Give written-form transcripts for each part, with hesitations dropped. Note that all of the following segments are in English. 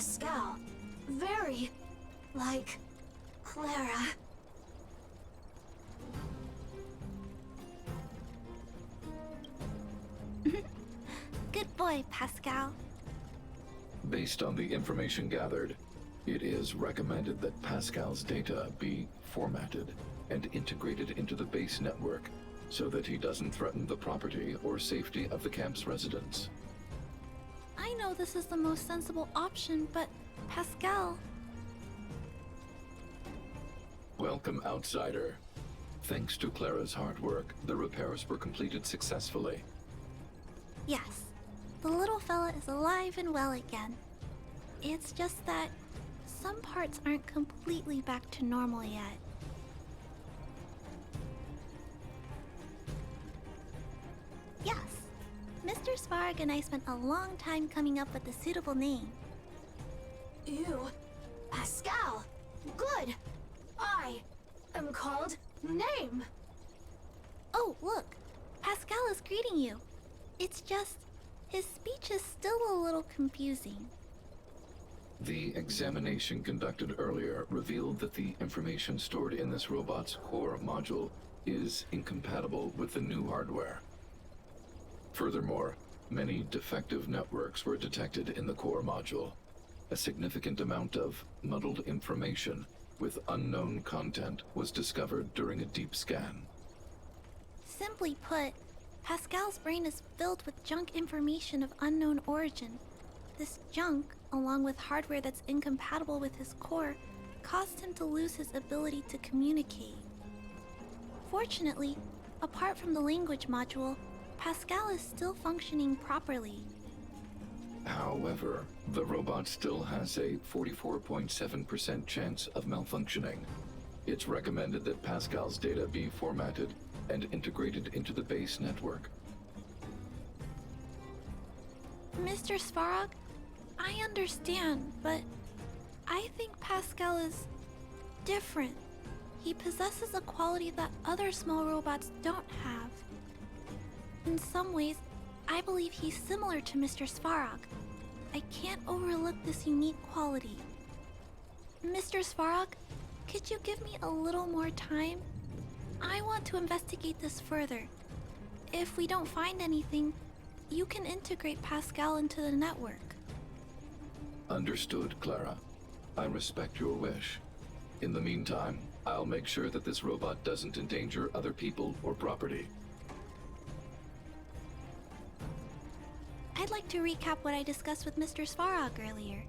Pascal. Very like Clara. Good boy, Pascal. Based on the information gathered, it is recommended that Pascal's data be formatted and integrated into the base network so that he doesn't threaten the property or safety of the camp's residents. I know this is the most sensible option, but Pascal... Welcome, outsider. Thanks to Clara's hard work, the repairs were completed successfully. Yes, the little fella is alive and well again. It's just that some parts aren't completely back to normal yet. Yes, Mr. Svarg and I spent a long time coming up with a suitable name. Ew. Pascal. Good. I am called Name. Oh, look! Pascal is greeting you. It's just, his speech is still a little confusing. The examination conducted earlier revealed that the information stored in this robot's core module is incompatible with the new hardware. Furthermore, many defective networks were detected in the core module. A significant amount of muddled information with unknown content was discovered during a deep scan. Simply put, Pascal's brain is filled with junk information of unknown origin. This junk, along with hardware that's incompatible with his core, caused him to lose his ability to communicate. Fortunately, apart from the language module, Pascal is still functioning properly. However, the robot still has a 44.7% chance of malfunctioning. It's recommended that Pascal's data be formatted and integrated into the base network. Mr. Svarog, I understand, but I think Pascal is different. He possesses a quality that other small robots don't have. In some ways, I believe he's similar to Mr. Svarog. I can't overlook this unique quality. Mr. Svarog, could you give me a little more time? I want to investigate this further. If we don't find anything, you can integrate Pascal into the network. Understood, Clara. I respect your wish. In the meantime, I'll make sure that this robot doesn't endanger other people or property. I'd like to recap what I discussed with Mr. Svarog earlier.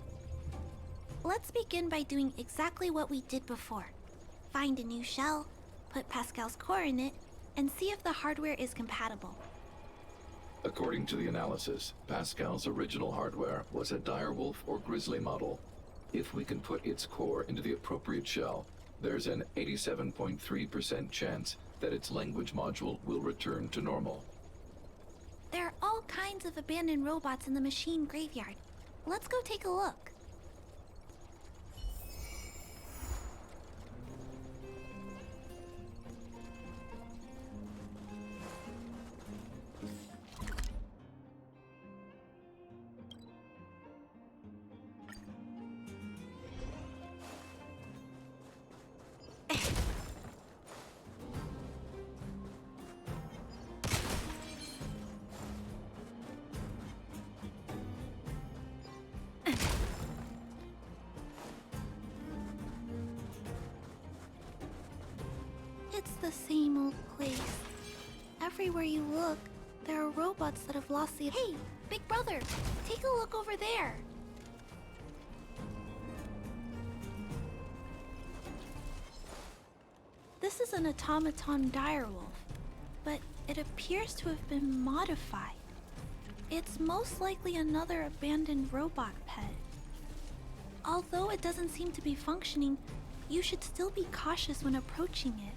Let's begin by doing exactly what we did before. Find a new shell, put Pascal's core in it, and see if the hardware is compatible. According to the analysis, Pascal's original hardware was a direwolf or grizzly model. If we can put its core into the appropriate shell, there's an 87.3% chance that its language module will return to normal. There are all kinds of abandoned robots in the machine graveyard. Let's go take a look. It's the same old place. Everywhere you look, there are robots that have lost the... Hey, big brother, take a look over there. This is an automaton direwolf, but it appears to have been modified. It's most likely another abandoned robot pet. Although it doesn't seem to be functioning, you should still be cautious when approaching it.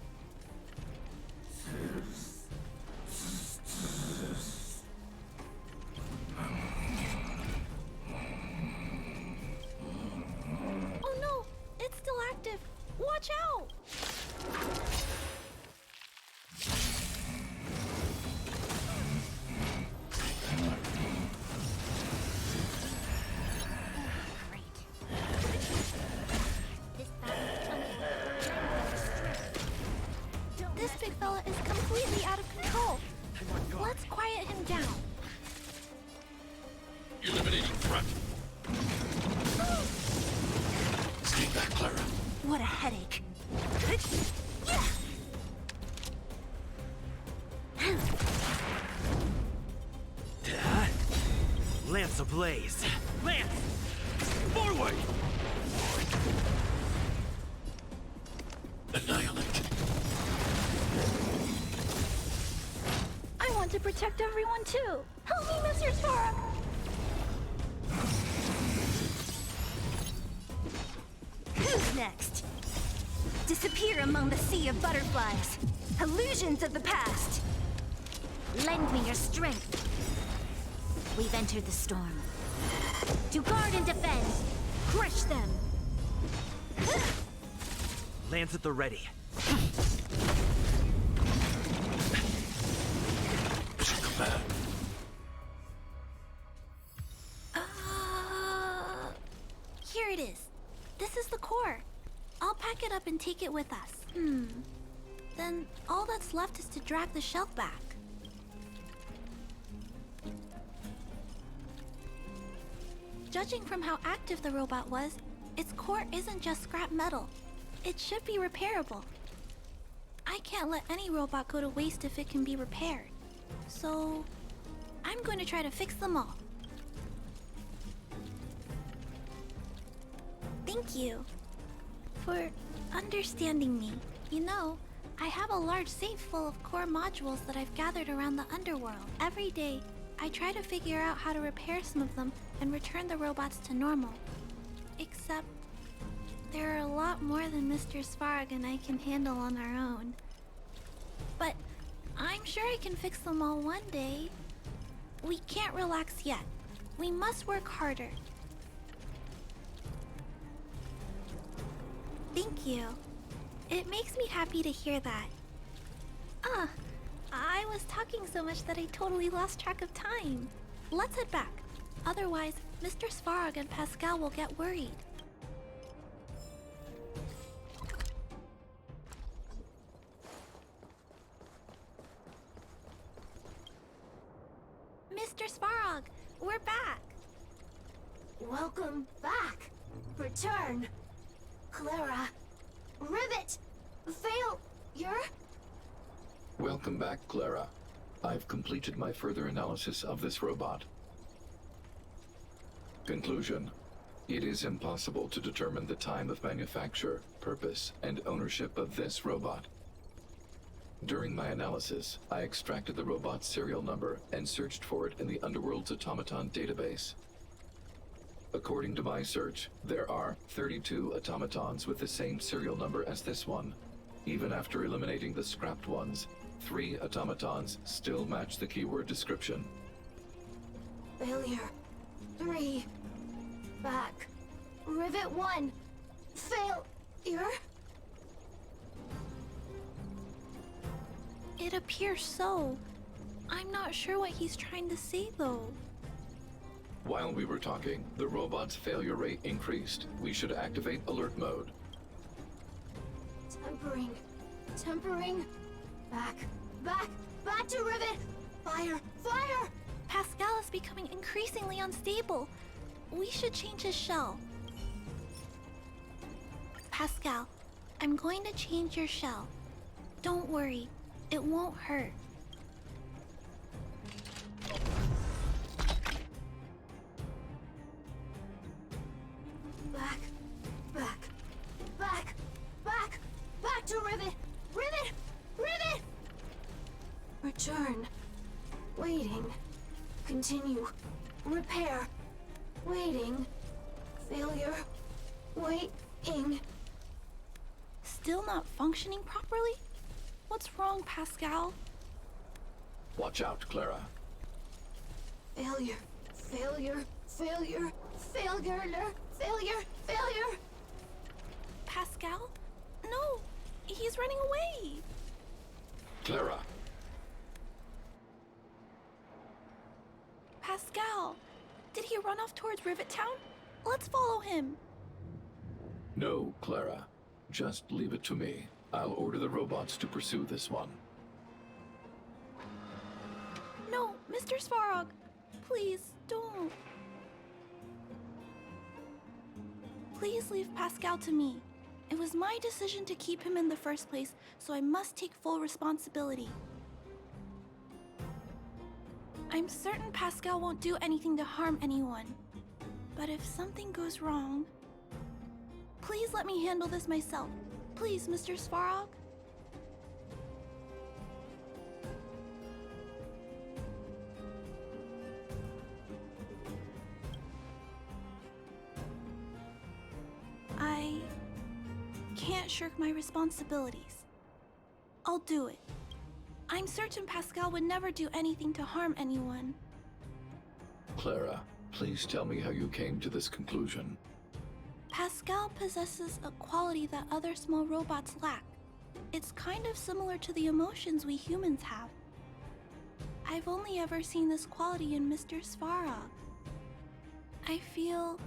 Oh no! It's still active! Watch out! Great. down. Eliminating threat. Stay back, Clara. What a headache. Lance ablaze! Lance! Forward! Annihilate. I want to protect everyone too. Help me, Mr. Sparrow. Who's next? Disappear among the sea of butterflies. Illusions of the past. Lend me your strength. We've entered the storm. To guard and defend. Crush them. Lance at the ready. Mission command. Here it is. This is the core. I'll pack it up and take it with us. Then all that's left is to drag the shell back. Judging from how active the robot was, its core isn't just scrap metal. It should be repairable. I can't let any robot go to waste if it can be repaired. So, I'm going to try to fix them all. Thank you for understanding me. You know, I have a large safe full of core modules that I've gathered around the underworld. Every day, I try to figure out how to repair some of them and return the robots to normal. Except, there are a lot more than Mr. Svarg and I can handle on our own. But I'm sure I can fix them all one day. We can't relax yet. We must work harder. Thank you. It makes me happy to hear that. I was talking so much that I totally lost track of time. Let's head back. Otherwise, Mr. Svarog and Pascal will get worried. Mr. Svarog, we're back. Welcome back. Return. Clara. Rivet. Failure. Welcome back, Clara. I've completed my further analysis of this robot. Conclusion. It is impossible to determine the time of manufacture, purpose, and ownership of this robot. During my analysis, I extracted the robot's serial number and searched for it in the Underworld's automaton database. According to my search, there are 32 automatons with the same serial number as this one. Even after eliminating the scrapped ones, 3 automatons still match the keyword description. Failure. 3. Back. Rivet 1. Failure. It appears so. I'm not sure what he's trying to say, though. While we were talking, the robot's failure rate increased. We should activate alert mode. Tempering. Tempering. Back. Back. Back to Rivet. Fire. Fire. Pascal is becoming increasingly unstable. We should change his shell. Pascal, I'm going to change your shell. Don't worry, it won't hurt. Back. Back. Back. Back. Back to Rivet. Rivet. Rivet. Return. Waiting. Continue. Repair. Waiting. Failure. Waiting. Still not functioning properly? What's wrong, Pascal? Watch out, Clara. Failure. Failure. Failure. Failure. Failure. Failure. Pascal? No, he's running away. Clara. Pascal, did he run off towards Rivet Town? Let's follow him. No, Clara. Just leave it to me. I'll order the robots to pursue this one. No, Mr. Mr. Svarog, please don't. Please leave Pascal to me. It was my decision to keep him in the first place, so I must take full responsibility. I'm certain Pascal won't do anything to harm anyone. But if something goes wrong, please let me handle this myself. Please, Mr. Svarog. I can't shirk my responsibilities. I'll do it. I'm certain Pascal would never do anything to harm anyone. Clara, please tell me how you came to this conclusion. Pascal possesses a quality that other small robots lack. It's kind of similar to the emotions we humans have. I've only ever seen this quality in Mr. Svarog. I feel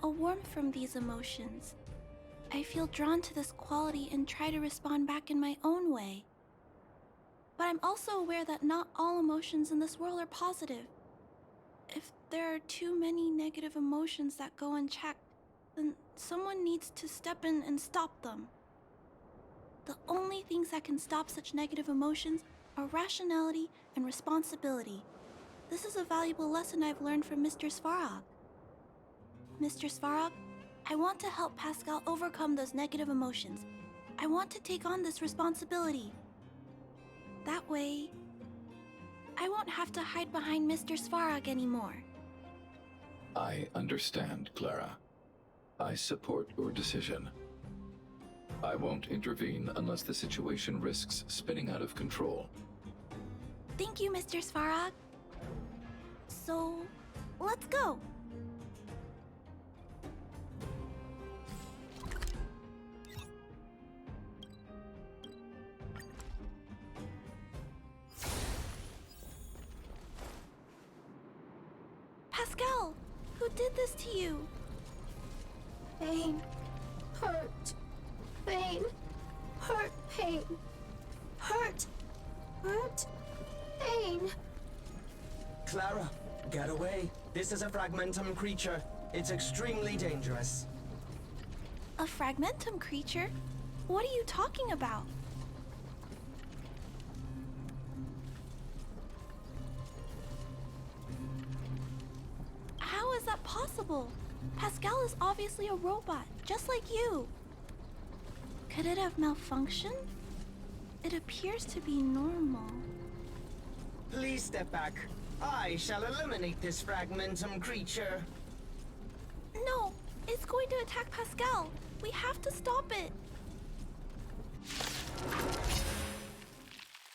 a warmth from these emotions. I feel drawn to this quality and try to respond back in my own way. But I'm also aware that not all emotions in this world are positive. If there are too many negative emotions that go unchecked, then someone needs to step in and stop them. The only things that can stop such negative emotions are rationality and responsibility. This is a valuable lesson I've learned from Mr. Svarog. Mr. Svarog, I want to help Pascal overcome those negative emotions. I want to take on this responsibility. That way, I won't have to hide behind Mr. Svarog anymore. I understand, Clara. I support your decision. I won't intervene unless the situation risks spinning out of control. Thank you, Mr. Svarog. So, let's go. Pascal, who did this to you? Pain. Hurt. Pain. Hurt. Pain. Hurt. Hurt. Pain. Clara, get away. This is a fragmentum creature. It's extremely dangerous. A fragmentum creature? What are you talking about? How is that possible? Pascal is obviously a robot, just like you. Could it have malfunctioned? It appears to be normal. Please step back. I shall eliminate this fragmentum creature. No, it's going to attack Pascal. We have to stop it.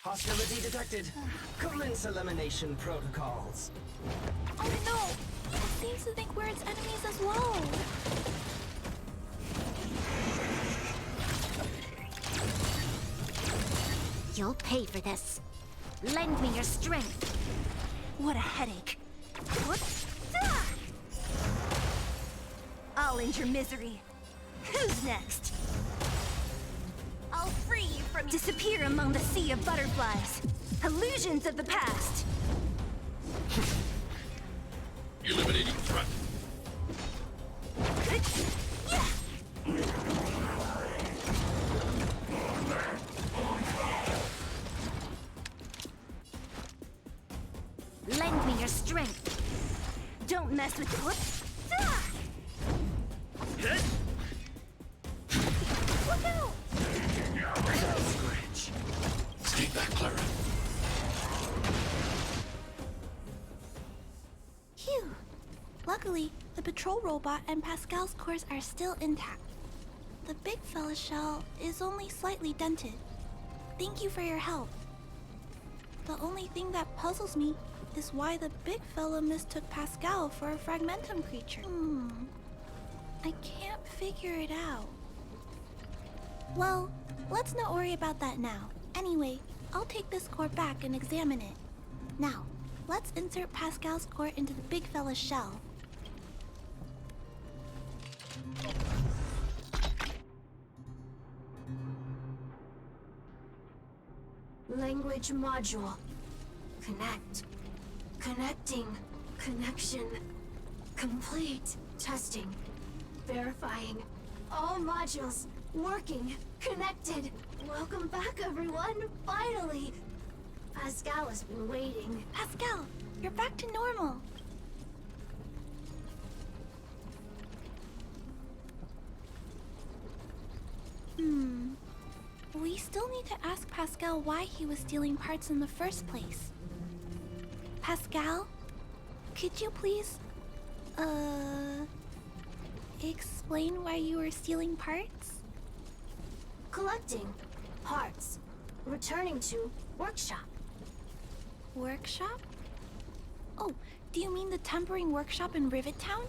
Hostility detected. Commence elimination protocols. Oh no! It seems to think we're its enemies as well. You'll pay for this. Lend me your strength. What a headache. What? Ah! I'll end your misery. Who's next? I'll free you from disappear among the sea of butterflies. Illusions of the past. Eliminating threat. Lend me your strength. Don't mess with it. What? Ah! Look out! Stay back, Clara. Phew. Luckily, the patrol robot and Pascal's cores are still intact. The big fella shell is only slightly dented. Thank you for your help. The only thing that puzzles me is why the big fella mistook Pascal for a fragmentum creature. I can't figure it out. Well, let's not worry about that now. Anyway, I'll take this core back and examine it. Now, let's insert Pascal's core into the big fella's shell. Language module. Connect. Connecting. Connection. Complete. Testing. Verifying. All modules. Working. Connected. Welcome back, everyone. Finally. Pascal has been waiting. Pascal, you're back to normal. We still need to ask Pascal why he was stealing parts in the first place. Pascal, could you please, explain why you were stealing parts? Collecting. Parts. Returning to workshop. Workshop? Oh, do you mean the tempering workshop in Rivet Town?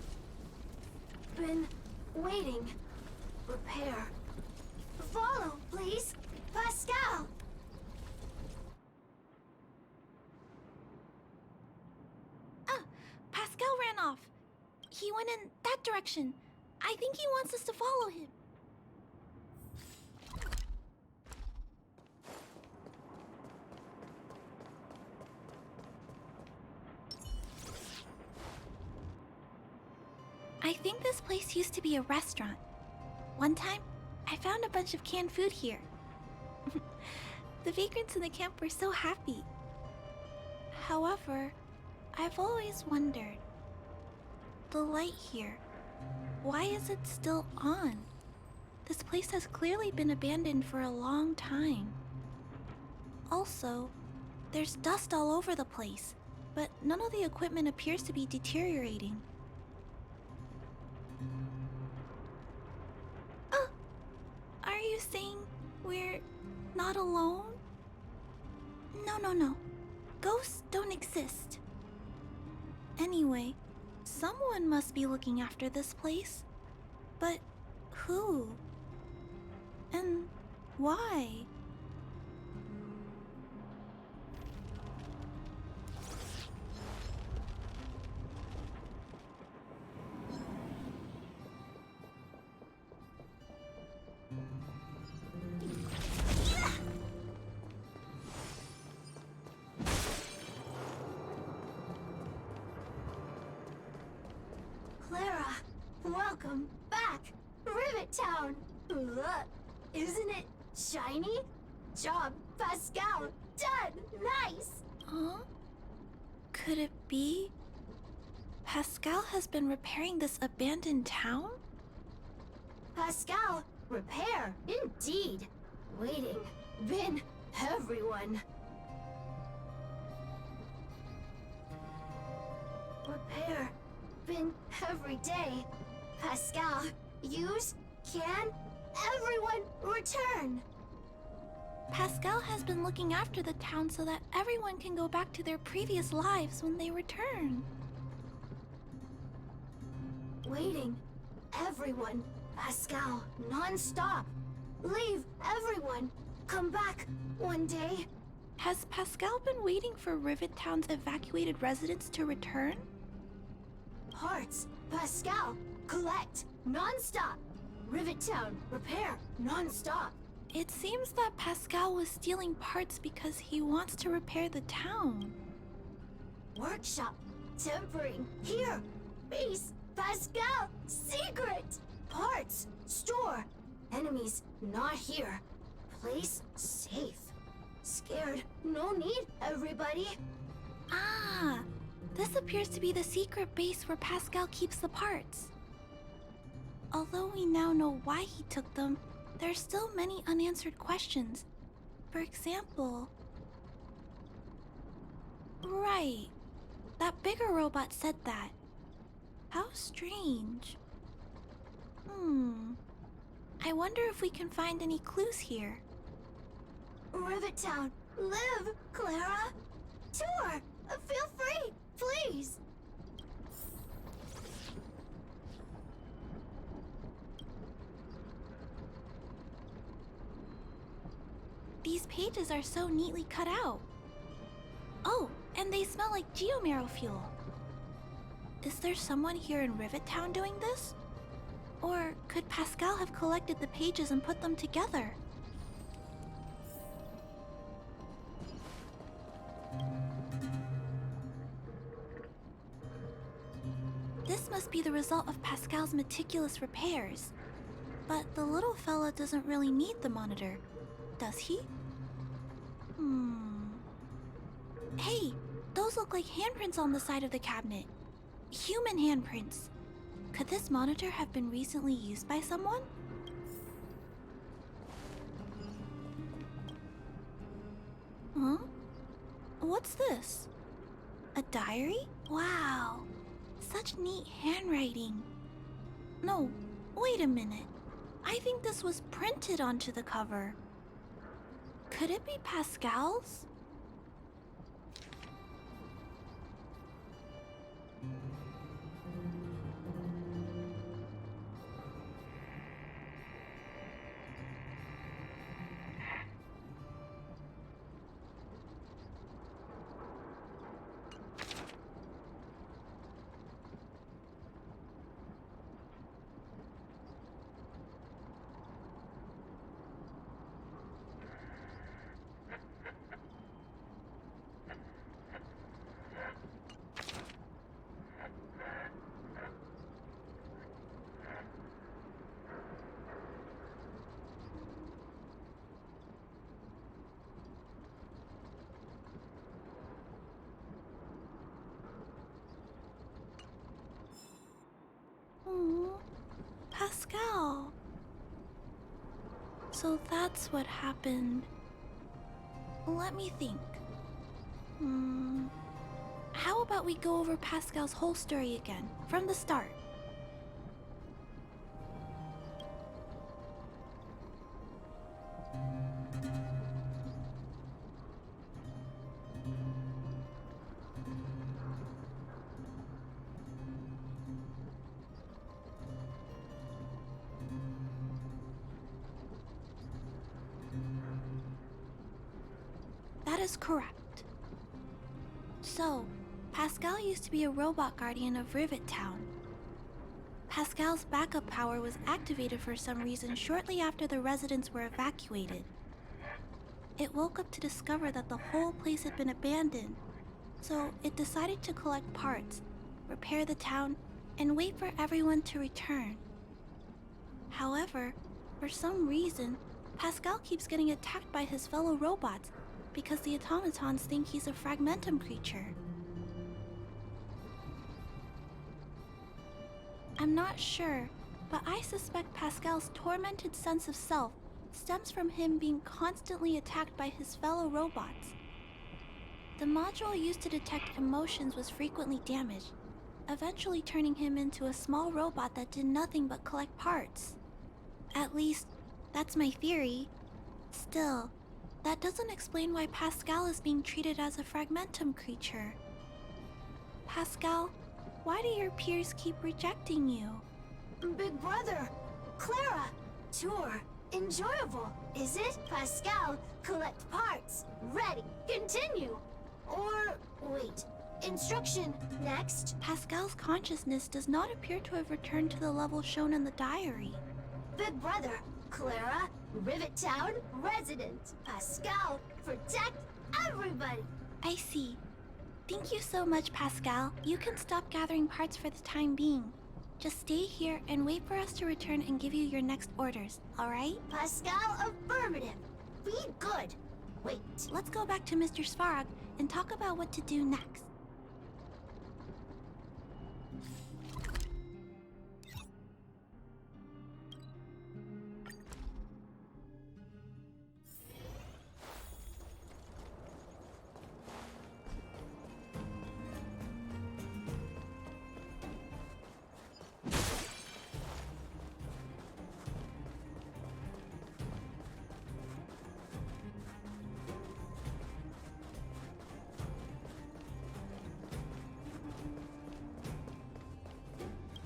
Been waiting. Repair. Follow, please. Pascal! Pascal ran off. He went in that direction. I think he wants us to follow him. I think this place used to be a restaurant. One time, I found a bunch of canned food here. The vagrants in the camp were so happy. However, I've always wondered, the light here, why is it still on? This place has clearly been abandoned for a long time. Also, there's dust all over the place, but none of the equipment appears to be deteriorating. Are you saying we're not alone? No. Ghosts don't exist. Anyway, someone must be looking after this place. But who? And why? Clara, welcome back. Rivet Town. Look, isn't it shiny? Job, Pascal. Done. Nice. Huh? Could it be Pascal has been repairing this abandoned town? Pascal, repair. Indeed. Waiting. Been everyone. Repair. Been every day. Pascal, use, can, everyone return. Pascal has been looking after the town so that everyone can go back to their previous lives when they return. Waiting. Everyone. Pascal, non-stop. Leave, everyone. Come back one day. Has Pascal been waiting for Rivet Town's evacuated residents to return? Parts. Pascal, collect, non-stop. Rivet Town, repair, non-stop. It seems that Pascal was stealing parts because he wants to repair the town. Workshop, tempering, here. Base, Pascal, secret. Parts, store. Enemies, not here. Place, safe. Scared, no need, everybody. Ah, this appears to be the secret base where Pascal keeps the parts. Although we now know why he took them, there are still many unanswered questions. For example... Right. That bigger robot said that. How strange. I wonder if we can find any clues here. Rivet Town, live, Clara. Tour, feel free, please. These pages are so neatly cut out. Oh, and they smell like geomarrow fuel. Is there someone here in Rivet Town doing this? Or could Pascal have collected the pages and put them together? This must be the result of Pascal's meticulous repairs. But the little fella doesn't really need the monitor, does he? Hey, those look like handprints on the side of the cabinet. Human handprints. Could this monitor have been recently used by someone? Huh? What's this? A diary? Wow. Such neat handwriting. No, wait a minute. I think this was printed onto the cover. Could it be Pascal's? Pascal. So that's what happened. Let me think. How about we go over Pascal's whole story again, from the start? That is correct. So, Pascal used to be a robot guardian of Rivet Town. Pascal's backup power was activated for some reason shortly after the residents were evacuated. It woke up to discover that the whole place had been abandoned, so it decided to collect parts, repair the town, and wait for everyone to return. However, for some reason, Pascal keeps getting attacked by his fellow robots because the automatons think he's a fragmentum creature. I'm not sure, but I suspect Pascal's tormented sense of self stems from him being constantly attacked by his fellow robots. The module used to detect emotions was frequently damaged, eventually turning him into a small robot that did nothing but collect parts. At least, that's my theory. Still, that doesn't explain why Pascal is being treated as a fragmentum creature. Pascal, why do your peers keep rejecting you? Big brother, Clara, tour, enjoyable, is it? Pascal, collect parts, ready, continue. Or, wait, instruction, next. Pascal's consciousness does not appear to have returned to the level shown in the diary. Big brother, Clara, Rivet Town, resident, Pascal, protect everybody. I see. Thank you so much, Pascal. You can stop gathering parts for the time being. Just stay here and wait for us to return and give you your next orders, alright? Pascal, affirmative. Be good. Wait. Let's go back to Mr. Svarog and talk about what to do next.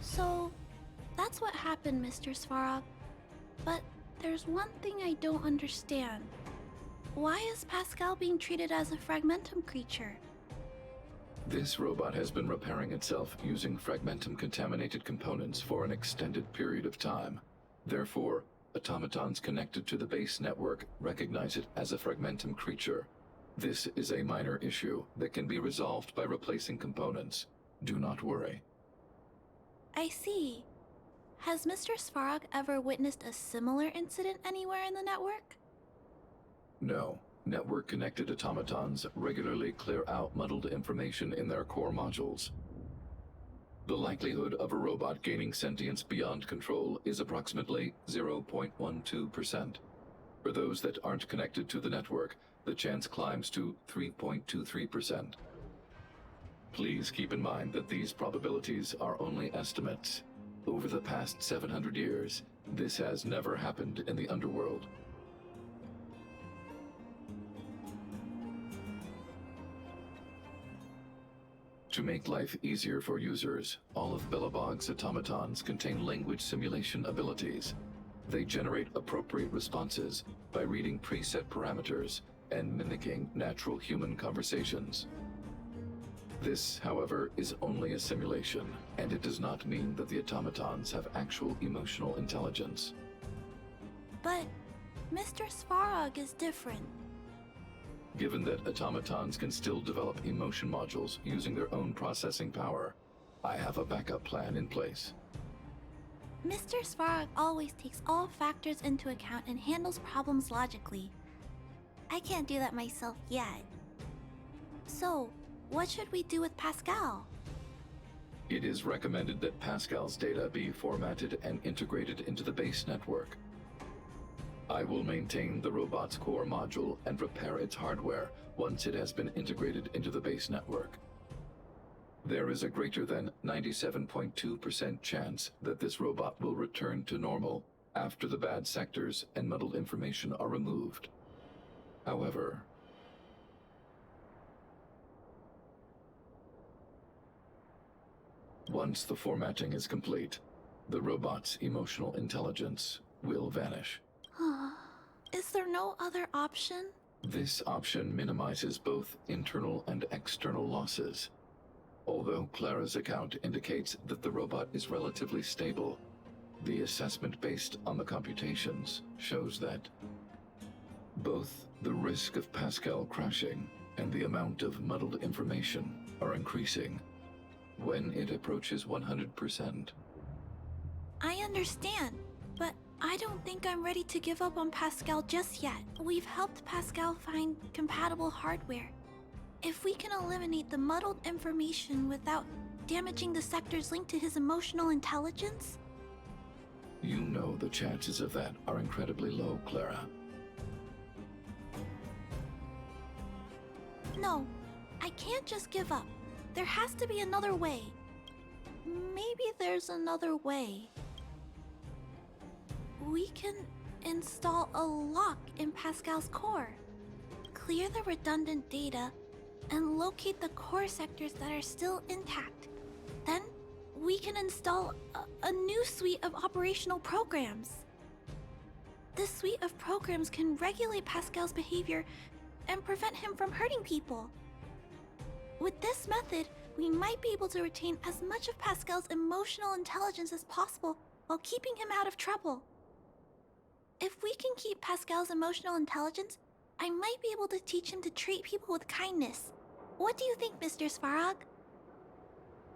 So, that's what happened, Mr. Svarog. But there's one thing I don't understand. Why is Pascal being treated as a fragmentum creature? This robot has been repairing itself using fragmentum-contaminated components for an extended period of time. Therefore, automatons connected to the base network recognize it as a fragmentum creature. This is a minor issue that can be resolved by replacing components. Do not worry. I see. Has Mr. Svarog ever witnessed a similar incident anywhere in the network? No. Network-connected automatons regularly clear out muddled information in their core modules. The likelihood of a robot gaining sentience beyond control is approximately 0.12%. For those that aren't connected to the network, the chance climbs to 3.23%. Please keep in mind that these probabilities are only estimates. Over the past 700 years, this has never happened in the underworld. To make life easier for users, all of Belobog's automatons contain language simulation abilities. They generate appropriate responses by reading preset parameters and mimicking natural human conversations. This, however, is only a simulation, and it does not mean that the automatons have actual emotional intelligence. But Mr. Svarog is different. Given that automatons can still develop emotion modules using their own processing power, I have a backup plan in place. Mr. Svarog always takes all factors into account and handles problems logically. I can't do that myself yet. So, what should we do with Pascal? It is recommended that Pascal's data be formatted and integrated into the base network. I will maintain the robot's core module and repair its hardware once it has been integrated into the base network. There is a greater than 97.2% chance that this robot will return to normal after the bad sectors and muddled information are removed. However, once the formatting is complete, the robot's emotional intelligence will vanish. Is there no other option? This option minimizes both internal and external losses. Although Clara's account indicates that the robot is relatively stable, the assessment based on the computations shows that both the risk of Pascal crashing and the amount of muddled information are increasing when it approaches 100%. I understand, but I don't think I'm ready to give up on Pascal just yet. We've helped Pascal find compatible hardware. If we can eliminate the muddled information without damaging the sectors linked to his emotional intelligence... You know the chances of that are incredibly low, Clara. No, I can't just give up. There has to be another way. Maybe there's another way. We can install a lock in Pascal's core, clear the redundant data, and locate the core sectors that are still intact. Then, we can install a new suite of operational programs. This suite of programs can regulate Pascal's behavior and prevent him from hurting people. With this method, we might be able to retain as much of Pascal's emotional intelligence as possible while keeping him out of trouble. If we can keep Pascal's emotional intelligence, I might be able to teach him to treat people with kindness. What do you think, Mr. Svarog?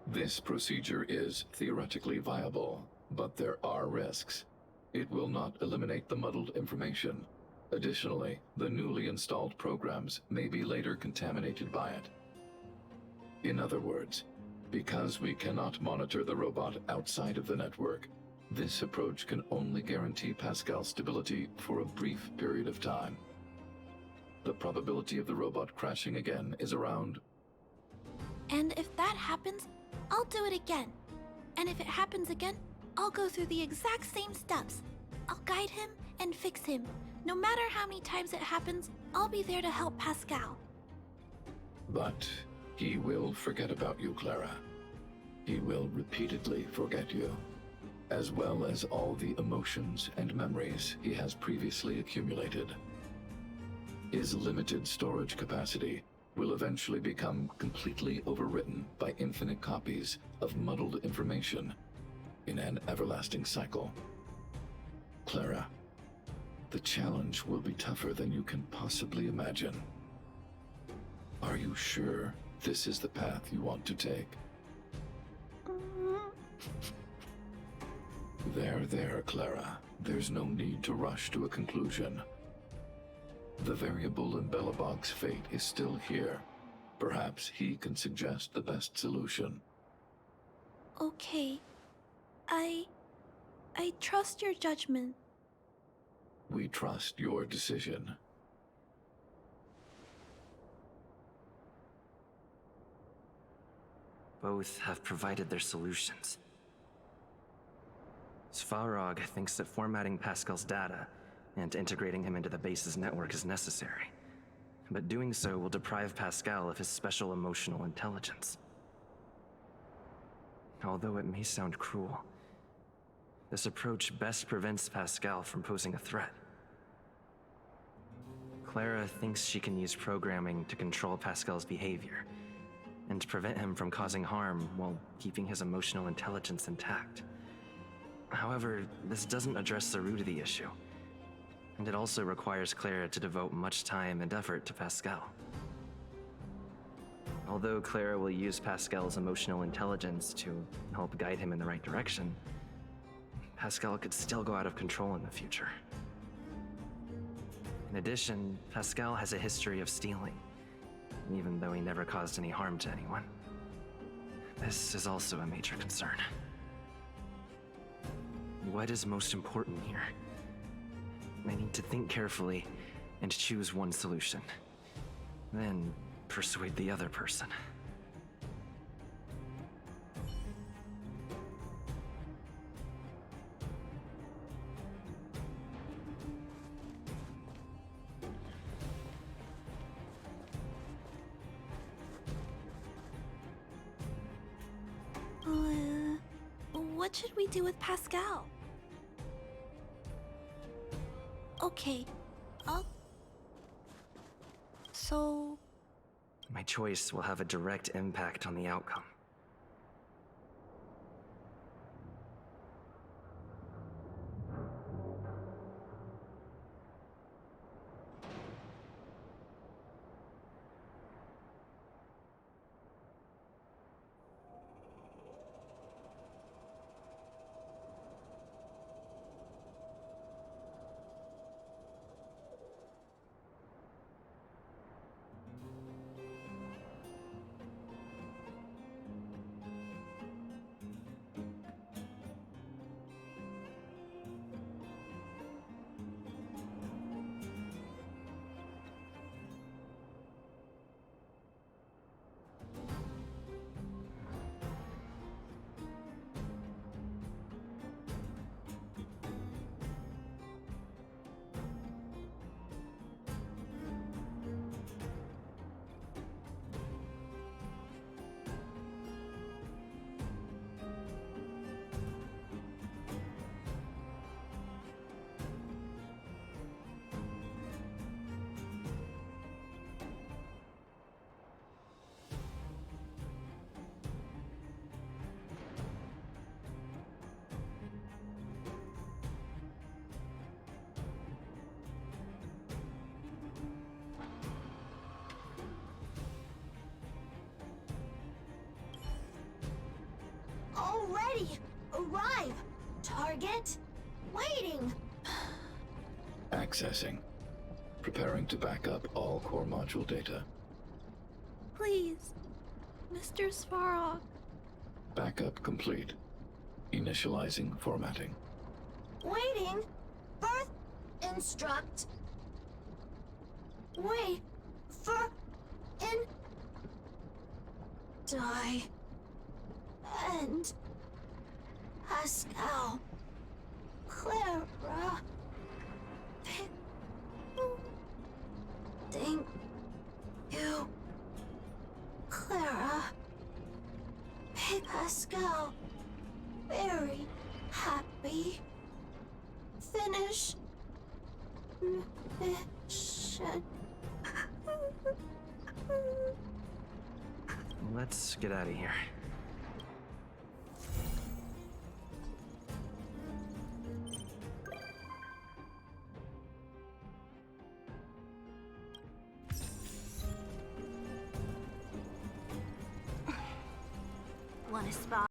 This procedure is theoretically viable, but there are risks. It will not eliminate the muddled information. Additionally, the newly installed programs may be later contaminated by it. In other words, because we cannot monitor the robot outside of the network, this approach can only guarantee Pascal's stability for a brief period of time. The probability of the robot crashing again is around... And if that happens, I'll do it again. And if it happens again, I'll go through the exact same steps. I'll guide him and fix him. No matter how many times it happens, I'll be there to help Pascal. But he will forget about you, Clara. He will repeatedly forget you, as well as all the emotions and memories he has previously accumulated. His limited storage capacity will eventually become completely overwritten by infinite copies of muddled information in an everlasting cycle. Clara, the challenge will be tougher than you can possibly imagine. Are you sure this is the path you want to take? There, Clara. There's no need to rush to a conclusion. The variable in Belobog's fate is still here. Perhaps he can suggest the best solution. Okay. I trust your judgment. We trust your decision. Both have provided their solutions. Svarog thinks that formatting Pascal's data and integrating him into the base's network is necessary. But doing so will deprive Pascal of his special emotional intelligence. Although it may sound cruel, this approach best prevents Pascal from posing a threat. Clara thinks she can use programming to control Pascal's behavior and prevent him from causing harm while keeping his emotional intelligence intact. However, this doesn't address the root of the issue, and it also requires Clara to devote much time and effort to Pascal. Although Clara will use Pascal's emotional intelligence to help guide him in the right direction, Pascal could still go out of control in the future. In addition, Pascal has a history of stealing, even though he never caused any harm to anyone. This is also a major concern. What is most important here? I need to think carefully and choose one solution. Then persuade the other person. What should we do with Pascal? Okay, So... My choice will have a direct impact on the outcome. Already! Arrive! Target? Waiting! Accessing. Preparing to back up all core module data. please, Mr. Svarog. Backup complete. Initializing formatting. Waiting! Birth instruct. Wait for in die and Pascal Clara thank you Clara Pascal very happy finish mission. Let's get out of here. Want a spot?